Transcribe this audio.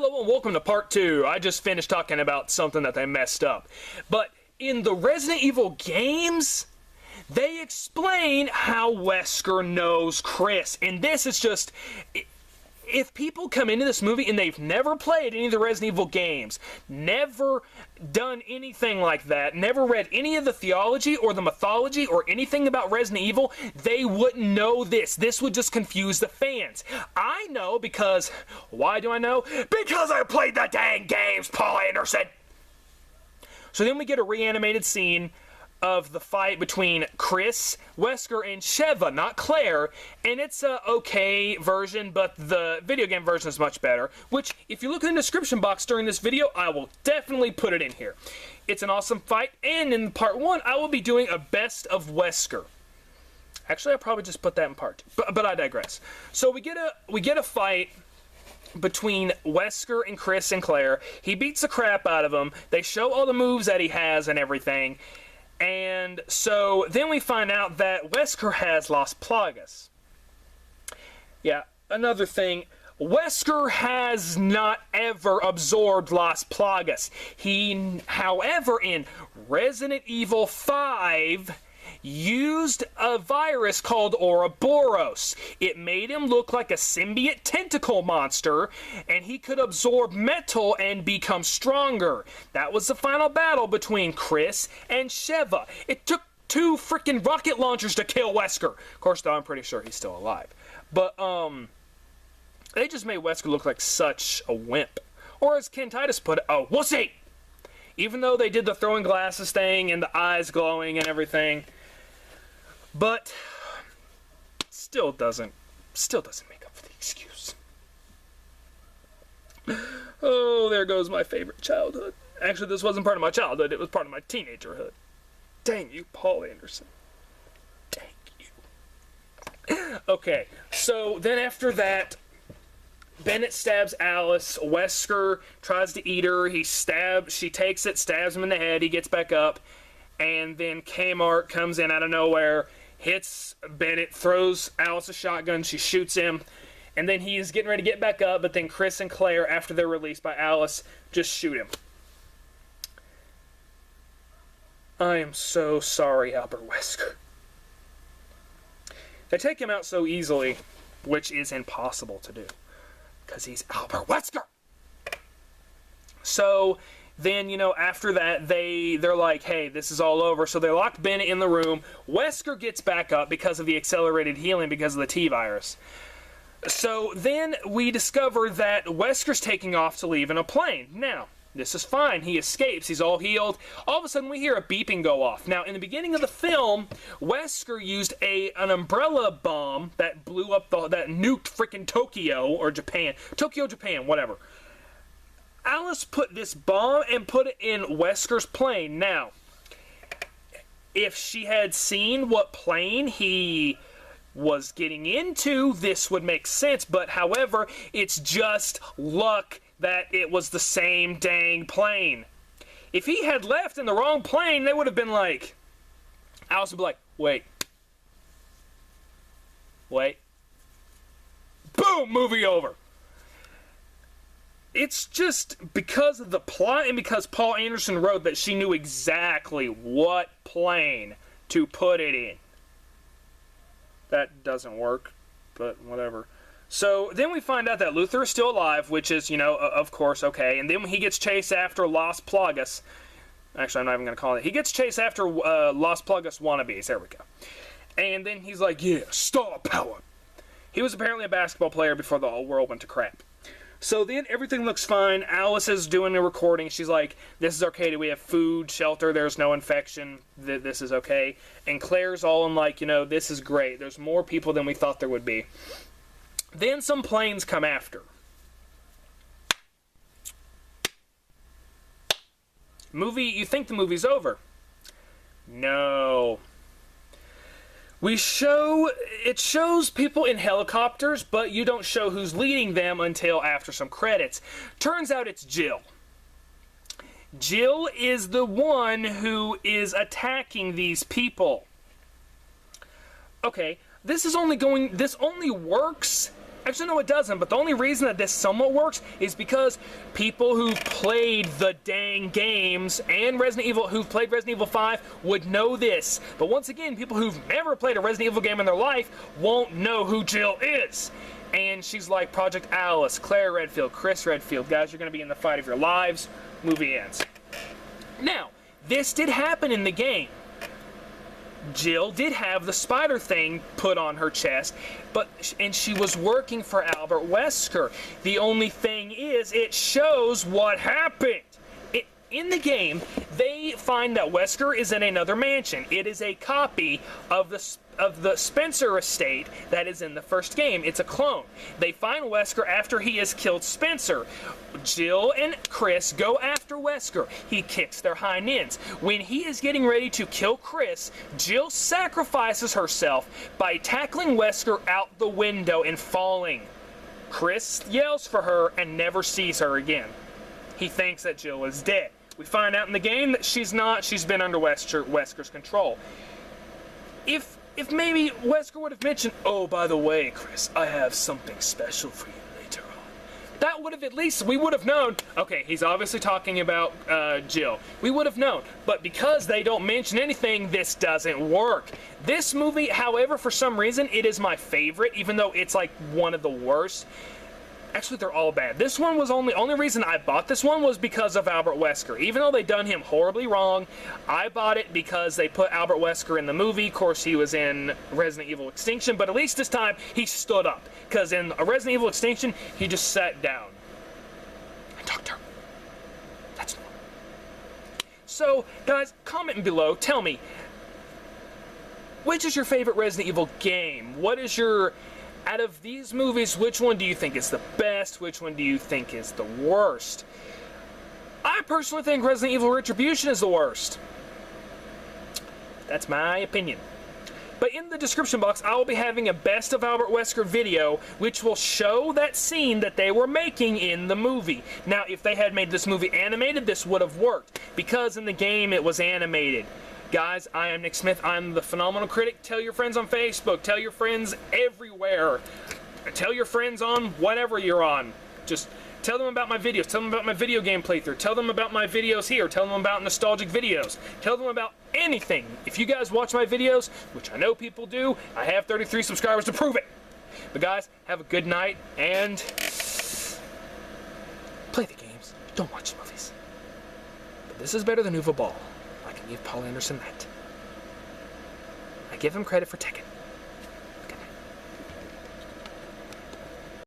Hello and welcome to part 2. I just finished talking about something that they messed up. But in the Resident Evil games, they explain how Wesker knows Chris. And this is just... If people come into this movie and they've never played any of the Resident Evil games, never done anything like that, never read any of the theology or the mythology or anything about Resident Evil, they wouldn't know this. This would just confuse the fans. I know because... Why do I know? Because I played the dang games, Paul Anderson! So then we get a reanimated scene of the fight between Chris, Wesker, and Sheva, not Claire, and it's a okay version, but the video game version is much better, which, if you look in the description box during this video, I will definitely put it in here. It's an awesome fight, and in part 1, I will be doing a best of Wesker. Actually, I'll probably just put that in part 2, but I digress. So we get a fight between Wesker and Chris and Claire. He beats the crap out of him. They show all the moves that he has and everything. And so then we find out that Wesker has Las Plagas. Yeah, another thing. Wesker has not ever absorbed Las Plagas. He, however, in Resident Evil 5, used a virus called Ouroboros. It made him look like a symbiote tentacle monster, and he could absorb metal and become stronger. That was the final battle between Chris and Sheva. It took 2 freaking rocket launchers to kill Wesker. Of course, though, I'm pretty sure he's still alive. But, they just made Wesker look like such a wimp. Or as Ken Titus put it, a wussy! Even though they did the throwing glasses thing and the eyes glowing and everything. But still doesn't make up for the excuse. Oh, there goes my favorite childhood. Actually, this wasn't part of my childhood, it was part of my teenagerhood. Dang you, Paul Anderson. Dang you. Okay, so then after that, Bennett stabs Alice. Wesker tries to eat her. She takes it, stabs him in the head. He gets back up. And then Kmart comes in out of nowhere, hits Bennett, throws Alice a shotgun. She shoots him. And then he's getting ready to get back up. But then Chris and Claire, after they're released by Alice, just shoot him. I am so sorry, Albert Wesker. They take him out so easily, which is impossible to do. Because he's Albert Wesker. So then, after that, they're like, hey, this is all over. So they lock Bennett in the room. Wesker gets back up because of the accelerated healing because of the T-virus. So then we discover that Wesker's taking off to leave in a plane. Now, this is fine. He escapes. He's all healed. All of a sudden, we hear a beeping go off. Now, in the beginning of the film, Wesker used an umbrella bomb that blew up that nuked freaking Tokyo or Japan. Tokyo, Japan, whatever. Alice put this bomb and put it in Wesker's plane. Now, if she had seen what plane he was getting into, this would make sense. But, however, it's just luck that it was the same dang plane. If he had left in the wrong plane, they would have been like... Alice would be like, wait. Boom! Movie over. It's just because of the plot and because Paul Anderson wrote that she knew exactly what plane to put it in. That doesn't work, but whatever. So then we find out that Luther is still alive, which is, of course, okay. And then he gets chased after Las Plagas. Actually, I'm not even going to call it. He gets chased after Las Plagas wannabes. There we go. And then he's like, yeah, star power. He was apparently a basketball player before the whole world went to crap. So then everything looks fine. Alice is doing a recording. She's like, this is okay. We have food, shelter. There's no infection. This is okay. And Claire's all in like, this is great. There's more people than we thought there would be. Then some planes come after. You think the movie's over. No. It shows people in helicopters, but you don't show who's leading them until after some credits. Turns out it's Jill. Jill is the one who is attacking these people. Okay, this only works Actually, no, it doesn't, but the only reason that this somewhat works is because people who played the dang games and who've played Resident Evil 5 would know this. But once again, people who've never played a Resident Evil game in their life won't know who Jill is. And she's like Project Alice, Claire Redfield, Chris Redfield. Guys, you're going to be in the fight of your lives. Movie ends. Now, this did happen in the game. Jill did have the spider thing put on her chest, and she was working for Albert Wesker. The only thing is, it shows what happened. In the game, they find that Wesker is in another mansion. It is a copy of the Spencer estate that is in the first game. It's a clone. They find Wesker after he has killed Spencer. Jill and Chris go after Wesker. He kicks their hind ends. When he is getting ready to kill Chris, Jill sacrifices herself by tackling Wesker out the window and falling. Chris yells for her and never sees her again. He thinks that Jill is dead. We find out in the game that she's not. She's been under Wesker's control. If maybe Wesker would have mentioned, oh, by the way, Chris, I have something special for you later on. That would have we would have known, okay, he's obviously talking about Jill. We would have known. But because they don't mention anything, this doesn't work. This movie, however, for some reason, it is my favorite, even though it's like one of the worst. Actually, they're all bad. This one was only reason I bought this one was because of Albert Wesker. Even though they done him horribly wrong, I bought it because they put Albert Wesker in the movie. Of course, he was in Resident Evil Extinction, but at least this time he stood up. Because in a Resident Evil Extinction, he just sat down and talked to her. That's normal. So, guys, comment below. Tell me, which is your favorite Resident Evil game? What is your... Out of these movies, which one do you think is the best? Which one do you think is the worst? I personally think Resident Evil Retribution is the worst. That's my opinion. But in the description box, I will be having a Best of Albert Wesker video, which will show that scene that they were making in the movie. Now, if they had made this movie animated, this would have worked. Because in the game, it was animated. Guys, I am Nick Smith. I'm the Phenomenal Critic. Tell your friends on Facebook. Tell your friends everywhere. Tell your friends on whatever you're on. Just tell them about my videos. Tell them about my video game playthrough. Tell them about my videos here. Tell them about nostalgic videos. Tell them about anything. If you guys watch my videos, which I know people do, I have 33 subscribers to prove it. But guys, have a good night and play the games. Don't watch the movies. But this is better than Uwe Ball. I can give Paul Anderson that. I give him credit for Tekken.